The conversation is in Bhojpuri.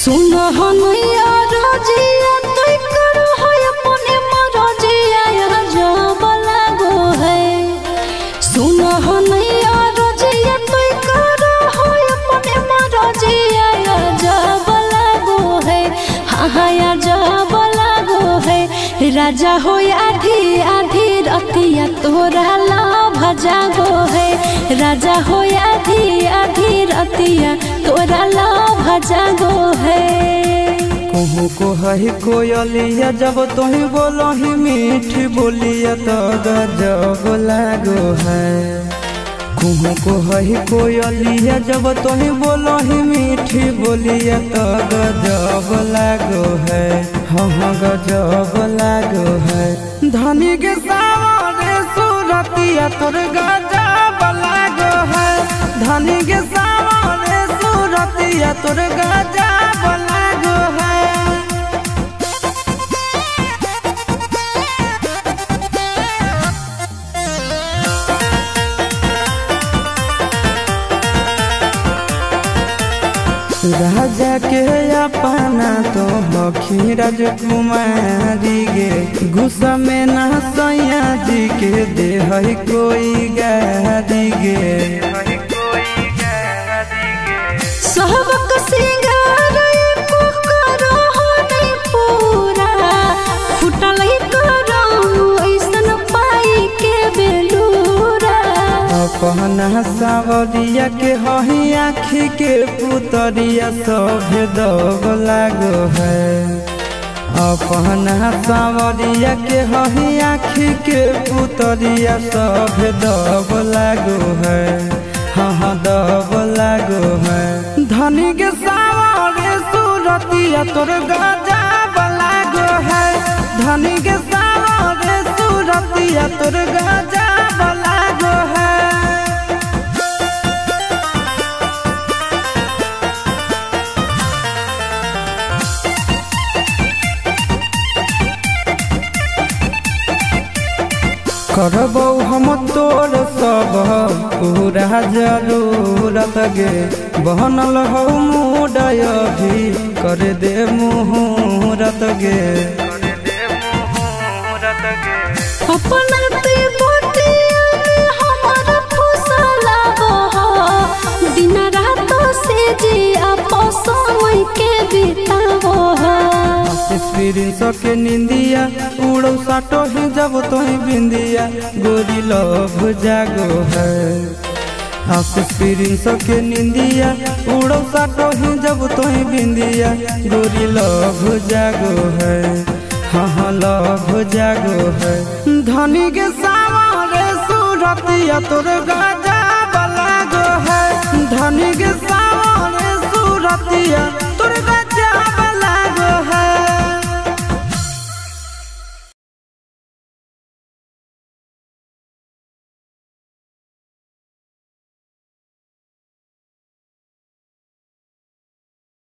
सुनो हनैया रजिया तोय करो है अपने मरजिया जब लागो है। सुनो हनैया रजिया तोय करो है अपने मरजिया जब लागो है। हाँ जब लागो है। राजा हो आधी आधी रतिया तोरा लाभ जागो है। राजा हो आधी आधी रतिया तोरा लाभ जागो है। कहूँ को है कोयलिया जब तुही बोलो ही मीठी बोलिया तो गजब लागो है। कहूँ को है कोयलिया जब तुही बोलो ही मीठी बोलिया तो गजब लागो है। हाँ गजब लागो है। धनी के सावरे सूरतिया तोर गजब लागो है। धनी के सावरे सूरतिया तोर गजब लागो है। राजा के अपना तो हखी राजकुमारी गे गुस्सा में ना सैया जी के दे है कोई गारी गे। सहबक सिंगार को करो नहीं पूरा फुटल करो ऐसन पाई के बेलूरा। अपना सावरिया के हही आखी के पुतरिया सब दब लागो है। अपना सावरिया के हही आखी के पुतरिया सब दब लागो है। हाँ दब लागो है। धनी के सावरे सूरतिया तोर गजब लागो है। धनी के सावरे सूरतिया तोर गजब लागो है। करबो हम तोर सब पूरा जरूरत गे बनल हो मुडय भी कर दे मुहूर्त गे। अपना ते बोटिया में हमारा फुसला बहो दिन रात से जी आपस समय के बितावो। एक्सपीरियंस के निंदिया उड़ो साटो ही जब तो ही बिंदिया गोरी लव जागो है। एक्सपीरियंस के निंदिया उड़ो साटो ही जब तो ही बिंदिया गोरी लव जागो है। हाँ लव जागो है। धनी के सावरे सूरतिया तोर गजब लागो है। धनी के सावरे सूरतिया तोर गजब लागो है।